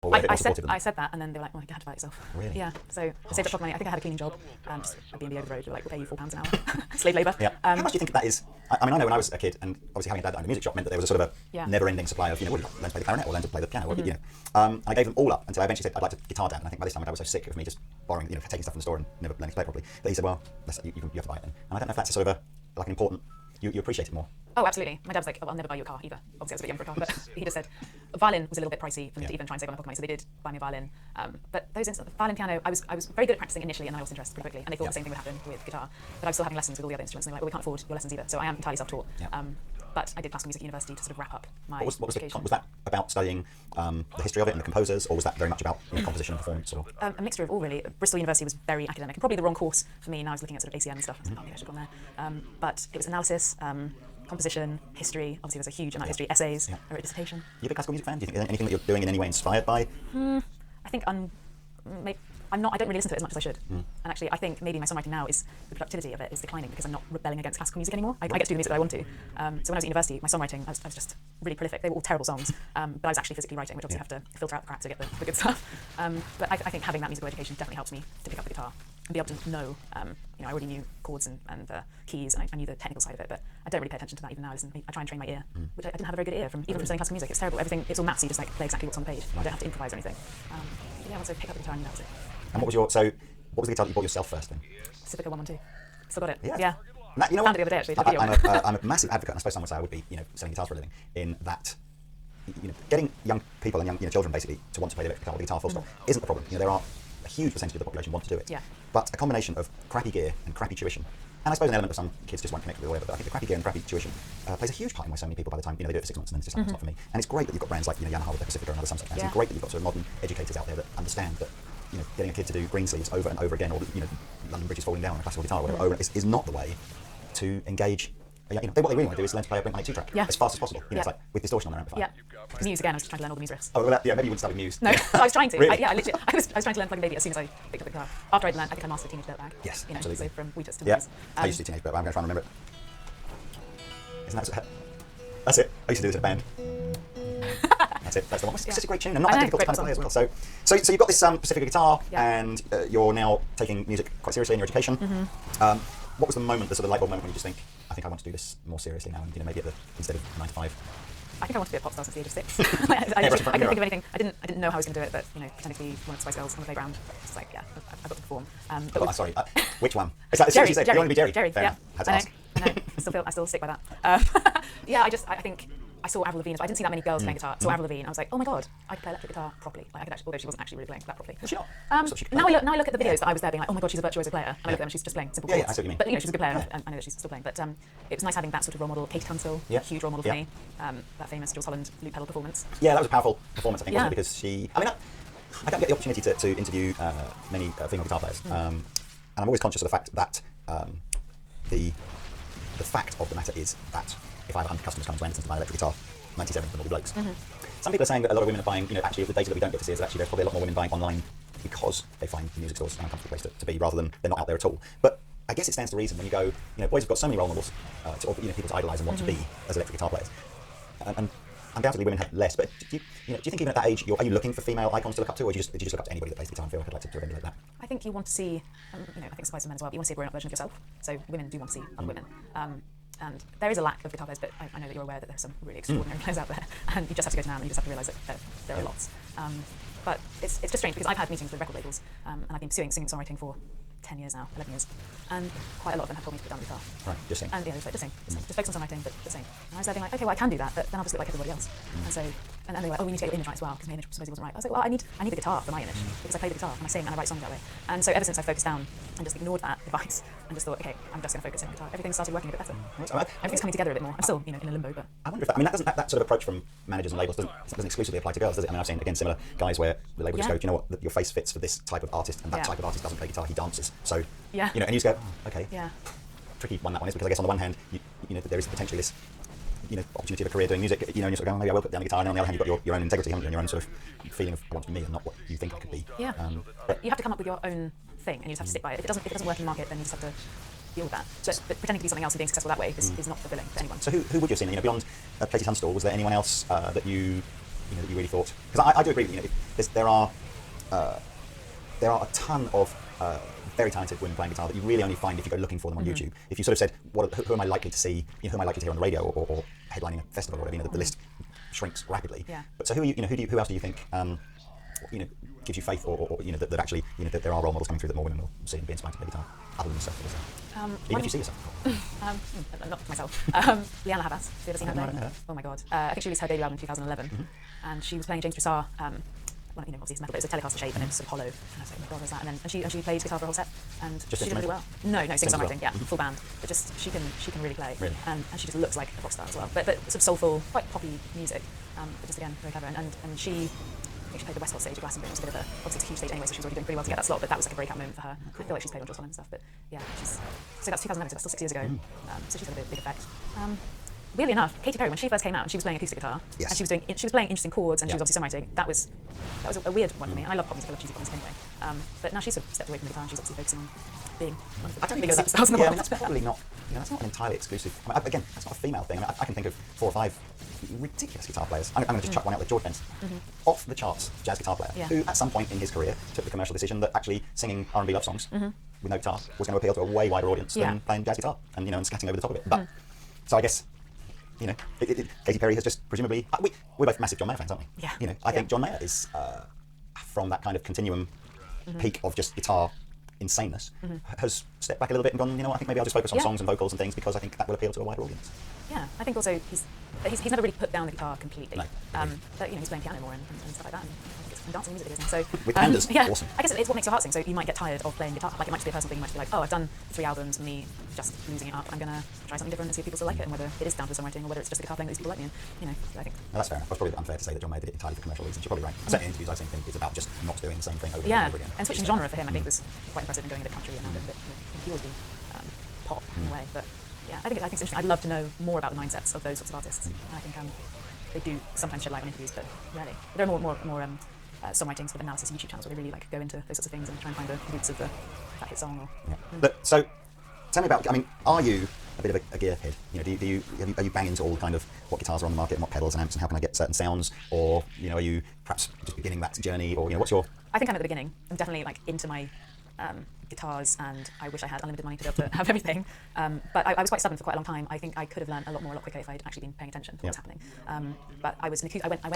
Or were they a bit more supportive than I said that, and then they were like, "Well, you had to buy it yourself." Really? Yeah. So I saved up pocket money. I think I had a cleaning job, just a B&B over the road. They were like, "We'll pay you £4 an hour, slave labour." Yeah. How much do you think that is? I mean, I know when I was a kid, and obviously having a dad that owned a music shop meant that there was a sort of a never-ending supply of, well, learn to play the clarinet or learn to play the piano. Or, I gave them all up until I eventually said I'd like to guitar dad. And I think by this time my dad was so sick of me just borrowing, taking stuff from the store and never learning to play it properly, that he said, well, you have to buy it then. And I don't know if that's a sort of like an important, you appreciate it more. Oh, absolutely. My dad was like, "Oh, I'll never buy you a car either." Obviously, I was a bit young for a car, but he just said, violin was a little bit pricey for me to even try and save on my pocket money, so they did buy me a violin. But those violin, piano, I was very good at practicing initially, and then I lost interest pretty quickly. And they thought the same thing would happen with guitar. But I was still having lessons with all the other instruments, and they're like, "Well, we can't afford your lessons either." So I am entirely self-taught. But I did classical music at university to sort of wrap up my education. Was that about studying the history of it and the composers, or was that very much about composition and performance? Or? A mixture of all, really. Bristol University was very academic, and probably the wrong course for me. And I was looking at sort of ACM and stuff. I was like, "Oh, maybe I should have gone there." But it was analysis, composition, history. Obviously, there's a huge amount of history, essays. I wrote a dissertation. You a big classical music fan? Do you think anything that you're doing in any way inspired by? I think I'm not. I don't really listen to it as much as I should. And actually, I think maybe my songwriting now is the productivity of it is declining because I'm not rebelling against classical music anymore. I get to do the music that I want to. So when I was at university, my songwriting, I was just really prolific. They were all terrible songs, but I was actually physically writing, which obviously you have to filter out the crap to get the good stuff. But I think having that musical education definitely helps me to pick up the guitar and be able to know. I already knew chords and keys, and I knew the technical side of it, but I don't really pay attention to that even now. I try and train my ear, which I didn't have a very good ear from studying classical music. It's terrible. It's all mathsy, just like play exactly what's on the page. I don't have to improvise or anything. Yeah, once I picked up the guitar, I knew that was it. And what was the guitar that you bought yourself first then? Pacifica 112. Still got it. Yeah. That, you know Found what? it the other day actually. I'm a massive advocate, and I suppose some would say I would be, selling guitars for a living, in that, getting young people and young children basically to want to play the electric guitar or the guitar full stop isn't the problem. There are a huge percentage of the population want to do it. Yeah. But a combination of crappy gear and crappy tuition, and I suppose an element of some kids just won't connect with it or whatever, but I think the crappy gear and crappy tuition plays a huge part in why so many people by the time they do it for 6 months and then it's just like, it's not for me. And it's great that you've got brands like Yamaha with the Pacifica and other some such brands. It's great that you've got sort of modern educators out there that understand that getting a kid to do green sleeves over and over again, or London Bridge is falling down on a classical guitar or whatever, is not the way to engage. What they really want to do is learn to play a Blink-182 track as fast as possible. It's like with distortion on their amplifier. Yeah. Muse again. I was just trying to learn all the Muse riffs. Oh, well, maybe you wouldn't start with Muse. No, I was trying to. Really? I was trying to learn Plug-in Baby as soon as I picked up the guitar. After I'd learned, I think I mastered Teenage Dirtbag. Yes, absolutely. So from Wheatus to yeah. Muse. I used to do Teenage Dirtbag. I'm going to try and remember it. Isn't that? That's it. I used to do this in a band. That's it. That's the one. It's such a great tune and not that difficult to play as well. So you've got this Pacifica guitar, and you're now taking music quite seriously in your education. What was the moment, the sort of light bulb moment when you just think, I think I want to do this more seriously now, and maybe instead of 9 to 5? I think I wanted to be a pop star since the age of 6. I couldn't think of anything. I didn't know how I was going to do it, but pretending to be one of the Spice Girls on the playground, it's like, I've got to perform. Sorry, which one? It's like, Jerry. You want to be Jerry? Jerry, Fair enough. I know. I still stick by that. I think I saw Avril Lavigne, but I didn't see that many girls playing guitar. I saw Avril Lavigne, I was like, oh my god, I could play electric guitar properly. Like I could actually, although she wasn't actually really playing that properly. Was she not? Now I look at the videos that I was there being like, oh my god, she's a virtuoso player, and I look at them and she's just playing simple chords. I see what you mean. But she's a good player, and I know that she's still playing. But it was nice having that sort of role model. Katie Tunstall, huge role model for me. That famous Jules Holland loop pedal performance. Yeah, that was a powerful performance, I think, wasn't it? Because I don't get the opportunity to interview many female guitar players, and I'm always conscious of the fact that the fact of the matter is that if I have 100 customers come to Anderson to buy an electric guitar, 97 of them will be blokes. Some people are saying that a lot of women are buying, actually the data that we don't get to see is that actually there's probably a lot more women buying online because they find the music stores an uncomfortable place to be, rather than they're not out there at all. But I guess it stands to reason when you go, boys have got so many role models, people to idolise and want to be as electric guitar players. And undoubtedly women have less, but do you think even at that age, are you looking for female icons to look up to, or did you just look up to anybody that plays guitar and feel like I'd like to emulate that? I think you want to see, I think it applies to men as well, but you want to see a grown-up version of yourself. So women do want to see other women. And there is a lack of guitar players, but I know that you're aware that there's some really extraordinary players out there, and you just have to go to NAMM and you just have to realise that there are lots. But it's just strange because I've had meetings with record labels, and I've been pursuing singing and songwriting for 10 years now, 11 years, and quite a lot of them have told me to put down the guitar. Right, just sing. And just like, just sing. Just focus on songwriting, but just sing. And I was there being like, okay, well, I can do that, but then I'll just look like everybody else. And so, and they were like, oh, we need to get your image right as well, because my image supposedly wasn't right. I was like, well, I need the guitar for my image, because I play the guitar, and I sing, and I write songs that way. And so ever since I focused down and just ignored that advice, and just thought, okay, I'm just going to focus on guitar, everything started working a bit better. Everything's coming together a bit more. I'm still, in a limbo, but... I wonder if that sort of approach from managers and labels doesn't exclusively apply to girls, does it? I've seen, again, similar guys where the label just go, do you know what, your face fits for this type of artist, and that type of artist doesn't play guitar, he dances. So, and you just go, okay. Yeah. Tricky one that one is, because I guess on the one hand, there is potentially this, opportunity of a career doing music, and you're sort of going, maybe I will put down the guitar, and on the other hand, you've got your own integrity, haven't you, and your own sort of feeling of I want to be me and not what you think I could be. Yeah. But you have to come up with your own thing, and you just have to stick by it. If it doesn't work in the market, then you just have to deal with that. But pretending to be something else and being successful that way is not fulfilling to anyone. So who would you have seen? Beyond Katie Tunstall, was there anyone else that you that you really thought? Because I do agree. There are a ton of very talented women playing guitar that you really only find if you go looking for them on YouTube. If you sort of said, who am I likely to see? Who am I likely to hear on the radio or headlining a festival or whatever? The list shrinks rapidly. Yeah. But so who else do you think gives you faith or that actually that there are role models coming through that more women will see and be inspired to play guitar other than yourself? Even if you see yourself. Not myself. Liana Havas. Have you ever seen her play? Oh my god. I think she released her debut album in 2011, and she was playing James Broussard. Obviously it's metal, but it was a Telecaster shape and it was sort of hollow. And I was like, oh my god, what's that? And she played guitar for a whole set, and just she did really well. No, singer-songwriting, yeah, full band. But just she can really play, really? And she just looks like a rock star as well. But sort of soulful, quite poppy music. But just again very clever. And she, I think she played the Westport stage at Glastonbury. It was a bit of obviously it's a huge stage anyway, so she was already doing pretty well to get that slot. But that was like a breakout moment for her. I feel like she's played on Just One and stuff. But yeah, so that's 2011, so that's still 6 years ago. So she's had a big effect. Weirdly enough, Katy Perry, when she first came out, and she was playing acoustic guitar, yes. and she was playing interesting chords, and she was obviously songwriting. That was a weird one for me. And I love pop music, I love cheesy pop music anyway. But now she's sort of stepped away from the guitar, and she's obviously focusing on being one of the biggest superstars in the world. That's probably not. That's not an entirely exclusive. Again, that's not a female thing. I can think of 4 or 5 ridiculous guitar players. I'm going to just chuck one out with George Benson, off the charts jazz guitar player, who at some point in his career took the commercial decision that actually singing R&B love songs with no guitar was going to appeal to a way wider audience than playing jazz guitar and and scatting over the top of it. But so I guess. Katy Perry has just presumably. We're both massive John Mayer fans, aren't we? Yeah. I think John Mayer is from that kind of continuum peak of just guitar insaneness has stepped back a little bit and gone. I think maybe I'll just focus on songs and vocals and things because I think that will appeal to a wider audience. Yeah, I think also he's never really put down the guitar completely. No. But he's playing piano more and stuff like that. And dancing music videos now. So with pandas, yeah, awesome. I guess it's what makes your heart sing. So you might get tired of playing guitar. Like it might just be a personal thing. You might be like, oh, I've done 3 albums and me just losing it up. I'm gonna try something different and see if people still like it, and whether it is down to the songwriting or whether it's just the guitar playing that these people like me. And so I think. No, that's fair enough. It's probably unfair to say that John Mayer did it entirely for commercial reasons. You're probably right. Certainly in interviews I've seen think it's about just not doing the same thing over and over again. And switching genre for him, I think was quite impressive in going into country and now that he always been pop in a way. But yeah, I think it's interesting. I'd love to know more about the mindsets of those sorts of artists. And I think they do sometimes shed light on interviews, but rarely. There are more songwriting sort of analysis YouTube channels where they really go into those sorts of things and try and find the roots of that hit song. But so, tell me about. Are you a bit of a gearhead? Are you banging into all kind of what guitars are on the market and what pedals and amps and how can I get certain sounds, or are you perhaps just beginning that journey, or what's your? I think I'm at the beginning. I'm definitely into my guitars, and I wish I had unlimited money to be able to have everything. But I was quite stubborn for quite a long time. I think I could have learned a lot quicker if I'd actually been paying attention to what was happening. But I went acoustic. I went the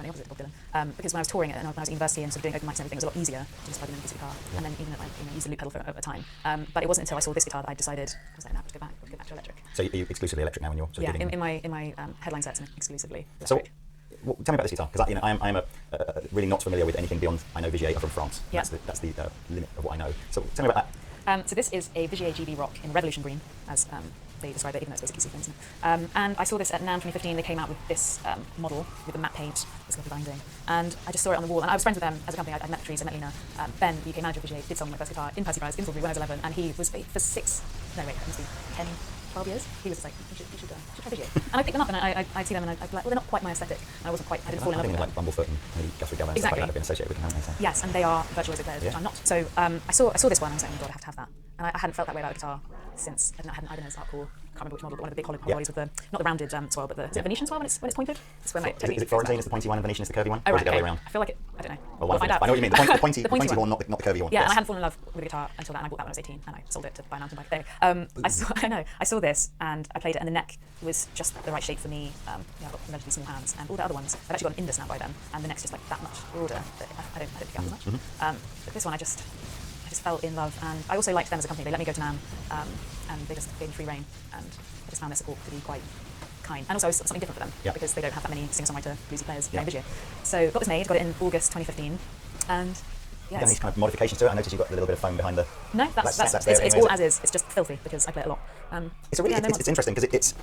opposite of Bob Dylan. Because when I was touring and when I was at university and sort of doing open mics and everything, it was a lot easier to just plug in an acoustic guitar. And then even use the loop pedal for a time. But it wasn't until I saw this guitar that I decided I was like, no, go back to electric. So are you exclusively electric now when you're sort of in my headline sets, I'm exclusively electric. So, tell me about this guitar, because I'm really not familiar with anything beyond. I know Vigier are from France. Yeah. That's the limit of what I know. So tell me about that. So this is a Vigier GB Rock in Revolution Green, as they describe it, even though it's basically sequins. And I saw this at NAMM 2015. They came out with this model with the matte paint, this lovely binding. And I just saw it on the wall. And I was friends with them as a company. I met Patrice, I met Lena. Ben, the UK manager of Vigier, did sell my first guitar in Percy Prize in Salisbury when I was 11. And he was for 10, 12 years. He was just like, you should try Vigier. And I picked them up and I'd see them and I'd be like, well, they're not quite my aesthetic. And I didn't fall in love with them. Like Bumblefoot and maybe Guthrie Gavin and stuff like that have been associated with them, haven't they? Yes, and they are virtual music players, which I'm not. So I saw this one and I was like, oh my god, I have to have that. And I hadn't felt that way about a guitar since I hadn't been as hardcore. I can't remember which model, but one of the big hollow bodies with not the rounded swirl, but is it Venetian swirl when it's pointed? It's when is it Florentine is the pointy one and Venetian is the curvy one? Oh, or right, is it the other way around? I feel like it. I don't know. Well, we'll find out. I know what you mean. The pointy one, not the curvy one. Yeah, and I hadn't fallen in love with a guitar until that, and I bought that when I was 18, and I sold it to buy a mountain bike. I saw this, and I played it, and the neck was just the right shape for me. I've got relatively small hands, and all the other ones, I've actually got an Indus now by then, and the neck's just like that much broader that I don't pick up as much. But this one, I just fell in love, and I also liked them as a company. They let me go to NAMM, and they just gave me free reign, and I just found their support to be quite kind. And also it was something different for them, because they don't have that many singer-songwriter bluesy players playing Vigier. So got this made, got it in August 2015, and yeah. Any kind of modifications to it? I noticed you've got a little bit of foam behind the. No, it's all as is. It's just filthy because I play it a lot. It's interesting because it's.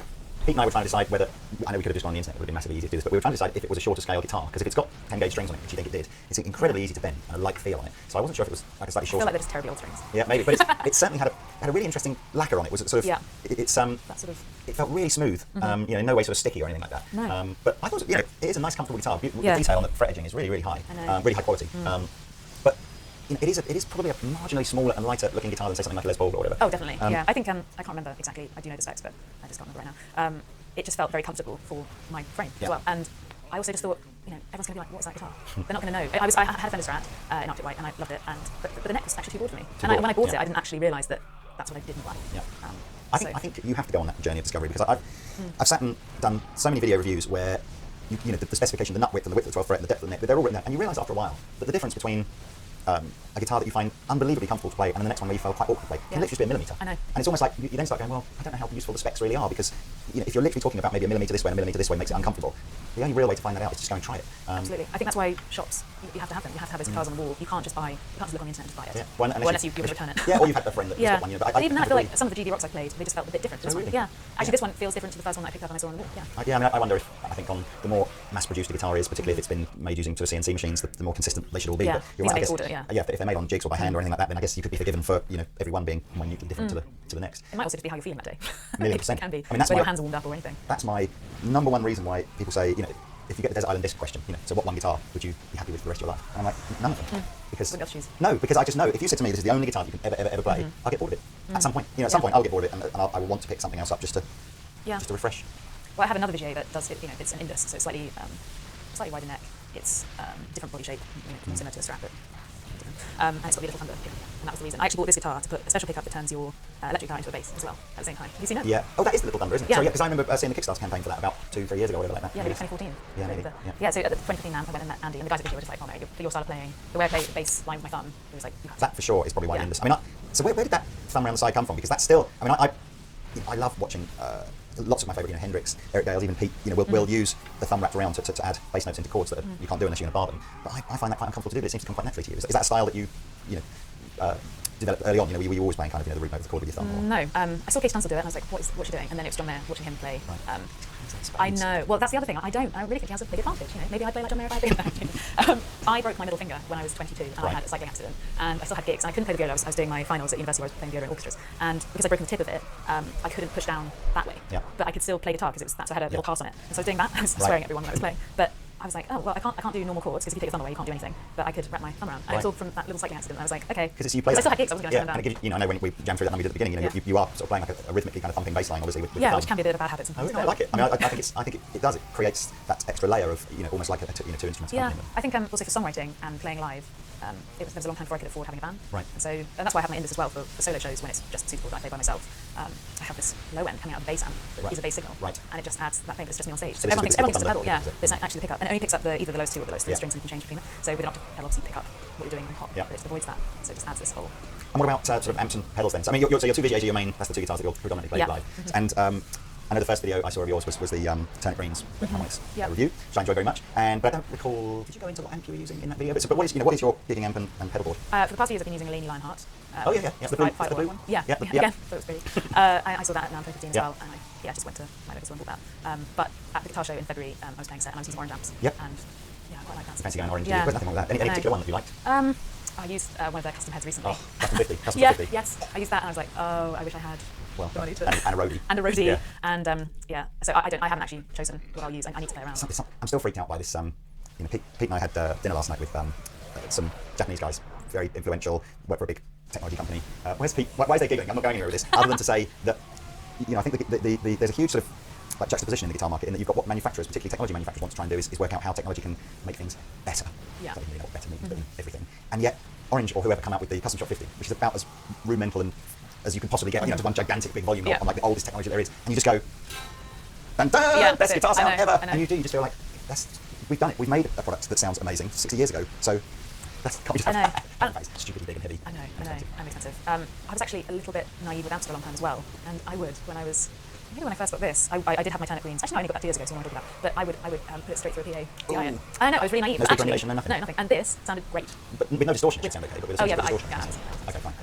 Pete and I were trying to decide whether, I know we could have just gone on the internet, it would have been massively easy to do this, but we were trying to decide if it was a shorter scale guitar, because if it's got 10 gauge strings on it, which you think it did, it's incredibly easy to bend, and I like the feel on it. So I wasn't sure if it was like a slightly shorter. I feel like they're just terribly old strings. Yeah, maybe, but it certainly had a really interesting lacquer on it. Was it sort of, it felt really smooth, in no way sort of sticky or anything like that. No. But I thought, it is a nice comfortable guitar. The detail on the fret edging is really, really high, really high quality. But it is probably a marginally smaller and lighter looking guitar than say something like a Les Paul or whatever. Oh, definitely. I think I can't remember exactly. I do know the specs, but I just can't remember right now. It just felt very comfortable for my frame as well. And I also just thought you know, everyone's going to be like, what is that guitar? They're not going to know. I had a Fender Strat in Arctic White, and I loved it, but the neck was actually too broad for me. And when I bought it, I didn't actually realise that that's what I didn't like. Yeah. I think you have to go on that journey of discovery, because I've sat and done so many video reviews where you know the specification, the nut width and the width of the 12th fret and the depth of the neck, they're all written there, and you realise after a while that the difference between a guitar that you find unbelievably comfortable to play and then the next one where you feel quite awkward to play can literally just be a millimetre. I know. And it's almost like you then start going, well, I don't know how useful the specs really are, because you know, if you're literally talking about maybe a millimetre this way and a millimetre this way makes it uncomfortable, the only real way to find that out is just go and try it. Absolutely. I think that's why shops, you have to have them. You have to have those guitars on the wall. You can't just look on the internet and just buy it. Yeah. Well, unless you return it. Yeah, or you've had a friend that's got one. You know, but even then, I feel like some of the GD Rocks I played, they just felt a bit different. Really? Yeah. Actually, this one feels different to the first one that I picked up and I saw on the wall. Yeah. I mean, I wonder if, I think on the more mass-produced a guitar is, particularly if it's been made using sort of CNC machines, the more consistent they should all be. Yeah. But you're right, I guess, order, yeah. If they're made on jigs or by hand or anything like that, then I guess you could be forgiven for, you know, every one being minutely different to the next. It might also just be how you're feeling that day. $1,000,000%. It can be. I mean, that's whether your hands are warmed up or anything. That's my number one reason why people say, you know, if you get the Desert Island Disc question, you know, so what one guitar would you be happy with for the rest of your life? And I'm like, none of them. Because no, because I just know if you said to me this is the only guitar you can ever play, I'll get bored of it at some point. You know, at some point I'll get bored of it, and I will want to pick something else up just to refresh. Well, I have another Vigier that does it. You know, it's an Indus, so it's slightly wider neck. It's different body shape, you know, similar to a Strat, but different. And it's got the little thunder pickup, and that was the reason. I actually bought this guitar to put a special pickup that turns your electric guitar into a bass as well at the same time. Have you seen it? Yeah. Oh, that is the little thunder, isn't it? Yeah. So, because I remember seeing the Kickstarter campaign for that about 2-3 years ago, or whatever like that. Yeah, maybe 2014. Yeah, maybe. Yeah, so at the 2015 NAMM, I went and met Andy, and the guys at Vigier were just like, oh mate, for your style of playing, the way I play the bass line with my thumb, it was like, you have to. That for sure is probably why Indus. I mean, so where did that thumb around the side come from? Because that's still, I mean, I love watching lots of my favourite, you know, Hendrix, Eric Dales, even Pete, you know, will use the thumb wrapped around to add bass notes into chords that you can't do unless you're going to bar them. But I find that quite uncomfortable to do, but it seems to come quite naturally to you. Is that a style that you developed early on? You know, were you always playing kind of, you know, the root note of the chord with your thumb? Or? No, I saw Case Tunstall do it, and I was like, what's he doing? And then it was John Mayer watching him play. Right. I know. Well, that's the other thing. I really think he has a big advantage. You know, maybe I play like John Mayer if I did. I broke my middle finger when I was 22, and I had a cycling accident, and I still had gigs, and I couldn't play the viola. I was doing my finals at university where I was playing viola in orchestras, and because I'd broken the tip of it, I couldn't push down that way. Yeah. But I could still play guitar because so I had a little cast on it, and so I was doing that. I was swearing at everyone when I was playing, but I was like, oh well, I can't do normal chords because if you take your thumb away, you can't do anything. But I could wrap my thumb around. And it was all from that little cycling accident. And I was like, okay. Because you play. I still had gigs. I wasn't going to turn them and down. it gives you know, I know when we jammed through that number you did at the beginning, you know, you are sort of playing like a rhythmically kind of thumping bass line, obviously with the thumb. Which can be a bit of a bad habit sometimes. I like it. I mean, I think it does. It creates that extra layer of, you know, almost like two instruments. Yeah, I think also for songwriting and playing live, there was a long time before I could afford having a band. Right. And that's why I have my Indus as well for solo shows when it's just suitable that I play by myself. I have this low end coming out of the bass amp that is a bass signal. Right. And it just adds that thing that's just me on stage. So everyone thinks it's a pedal, yeah. but it's actually the pickup. And it only picks up either the lowest two or the lowest three strings, and you can change between them. So with an octave pedal, obviously pick up what you're doing on top, but it avoids that. So it just adds this whole. And what about sort of amps and pedals then? So, I mean, so your two VGAs are your main, that's the two guitars that you'll predominantly play live. And I know the first video I saw of yours was the Turnip Greens harmonics review, which I enjoyed very much. But I don't recall, did you go into what amp you were using in that video? But what is your gigging amp and pedal board? For the past few years I've been using a Laney Lionheart. The blue one? Yeah. Again, that was pretty. I saw that at NAMM 2015 as well, and I just went to my local store and bought that. But at the guitar show in February, I was playing set and I was using orange amps. Yep. And yeah, I quite like that. Fancy going orange. There's nothing wrong with that. Any particular one that you liked? I used one of their custom heads recently. Oh, custom 50. Custom 50. Yes. I used that and I was like, oh, I wish I had the money to. And a roadie. And a roadie. Yeah. And so I haven't actually chosen what I'll use. I need to play around. I'm still freaked out by this. You know, Pete and I had dinner last night with some Japanese guys, very influential, work for a big technology company. Where's Pete? Why is they giggling? I'm not going anywhere with this, other than to say that, you know, I think there's a huge sort of like juxtaposition in the guitar market in that you've got what manufacturers, particularly technology manufacturers, want to try and do is work out how technology can make things better. Yeah. I don't really know what better means, but everything. And yet, Orange or whoever come out with the Custom Shop 50, which is about as rudimental and as you can possibly get, you know, to one gigantic big volume on like the oldest technology there is, and you just go, dun dun, best guitar sound ever, and you just feel like we've done it. We've made a product that sounds amazing 60 years ago, so can't we just have that? It's stupidly big and heavy. I know, and expensive. I was actually a little bit naive with amps for a long time as well, and I would when I first got this, I did have my Turnip Greens. Actually, no, I only got that 2 years ago, so I'm not talking about. But I would put it straight through a PA. I know, I was really naive. No speaker emulation, no nothing. No, nothing. And this sounded great. But with no distortion, it should sound okay. But with distortion, okay, fine.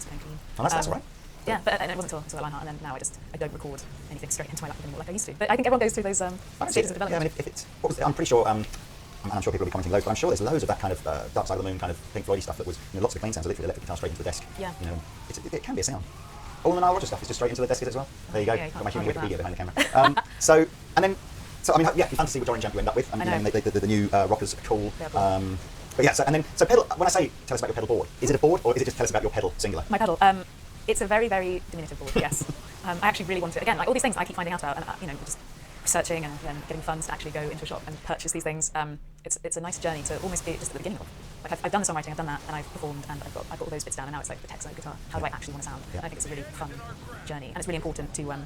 Oh, that's all right. Yeah, but it wasn't until Lionheart, and then now I don't record anything straight into my laptop anymore like I used to. But I think everyone goes through those stages of development. Yeah, I mean, if it's, I'm pretty sure. I'm sure people will be commenting loads, but I'm sure there's loads of that kind of Dark Side of the Moon kind of Pink Floydy stuff that was, you know, lots of the clean sounds are literally electric guitar straight into the desk. Yeah. You know, it can be a sound. All the Nile Rodgers stuff is just straight into the desk as well. There you go. Got my human Wikipedia behind the camera. So I mean, yeah, you fancy which orange amp you end up with. I mean, the new rockers are cool. But yeah, so pedal. When I say tell us about your pedal board, is it a board or is it just tell us about your pedal singular? My pedal. It's a very, very diminutive board. Yes. I actually really want it. Again, like all these things I keep finding out about, and you know, just researching and then getting funds to actually go into a shop and purchase these things. It's a nice journey to almost be just at the beginning of. Like I've done the songwriting, I've done that, and I've performed, and I've got all those bits down, and now it's like the tech side guitar. How do I actually want to sound? And I think it's a really fun journey, and it's really important to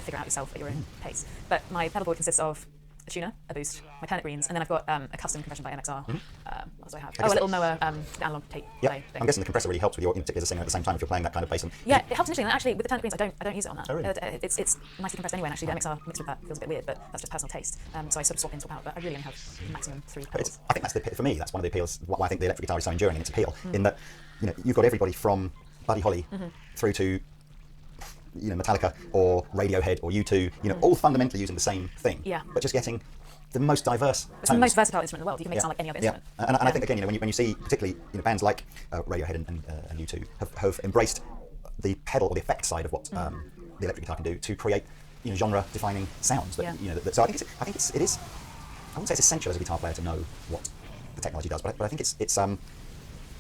figure out yourself at your own pace. But my pedal board consists of a tuner, a boost, my Planet Greens, and then I've got a custom compression by MXR. What do I have? A little Noah analog tape. Yeah, I'm guessing the compressor really helps with your, particularly as a singer, at the same time if you're playing that kind of bass. Yeah, it helps initially, and actually with the Planet Greens, I don't use it on that. Oh, really? It's nicely compressed anyway, and actually the MXR mixed with that feels a bit weird, but that's just personal taste. So I sort of swap in, swap out, but I really only have maximum 3 pedals. I think that's for me, that's one of the appeals, why I think the electric guitar is so enduring in its appeal, in that you've got everybody from Buddy Holly through to Metallica or Radiohead or U2, all fundamentally using the same thing, but just getting the most diverse tones. It's the most versatile instrument in the world. You can make it sound like any other instrument. And I think again, when you see particularly bands like Radiohead and U2 have embraced the pedal or the effect side of what the electric guitar can do to create genre-defining sounds. That, so I think it is. I wouldn't say it's essential as a guitar player to know what the technology does, but I think it's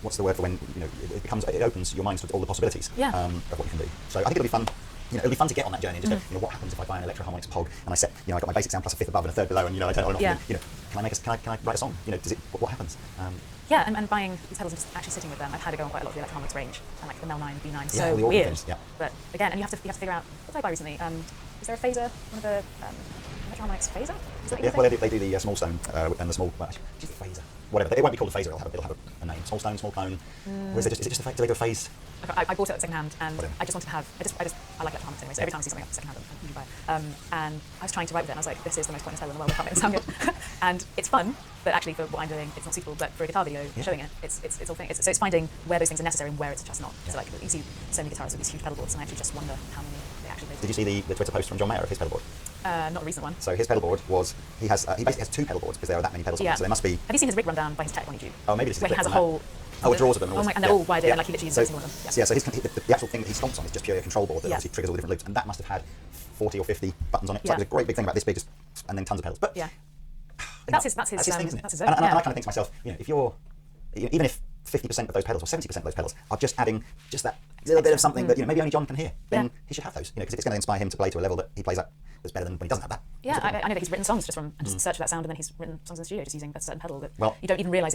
what's the word for when it opens your minds to all the possibilities of what you can do. So I think it'll be fun. It'll be fun to get on that journey and just go, what happens if I buy an Electro Harmonix Pog and I set, I got my basic sound plus a fifth above and a third below, and I turn it on and off. Can I write a song? Does it? What happens? And buying these pedals and just actually sitting with them. I've had to go on quite a lot of the Electro Harmonix range, and like the Mel 9, B9, so weird. Things, But again, and you have to figure out, what did I buy recently? Is there a phaser? One of the Electro Harmonix phaser? Is that well, they do the small stone and the small phaser. Whatever, it won't be called a phaser. It'll have a name. Small stone, small clone. Or is it just do they do a phase? I bought it at second hand, and I just wanted to have. I like Electro Harmonix anyway. So every time I see something up second hand, I'm buy it. And I was trying to write with it, and I was like, this is the most pointless pedal in the world. I can't make it sound good. And it's fun, but actually for what I'm doing, it's not suitable. But for a guitar video, showing it, it's all thing. So it's finding where those things are necessary and where it's just not. So like you see so many guitarists with these huge pedal boards, and I actually just wonder how many they actually play. Did you see the Twitter post from John Mayer of his pedal board? Not a recent one. So his pedal board was he basically has 2 pedal boards because there are that many pedals on it. So there must be. Have you seen his rig rundown by his tech on YouTube? Oh, maybe this is where he has a whole. It draws of them. And they're all wired in, and like he literally uses every single one of them. So the actual thing that he stomps on is just purely a control board that obviously triggers all the different loops, and that must have had 40 or 50 buttons on it. So there's a great big thing about this big, and then tons of pedals. But that's his thing, isn't it? And I kind of think to myself, if you're, even if 50% of those pedals or 70% of those pedals are just adding just that little bit of something that maybe only John can hear, then he should have those. Because it's going to inspire him to play to a level that he plays at that's better than when he doesn't have that. I know that he's written songs just from and just search for that sound, and then he's written songs in the studio just using a certain pedal that you don't even realise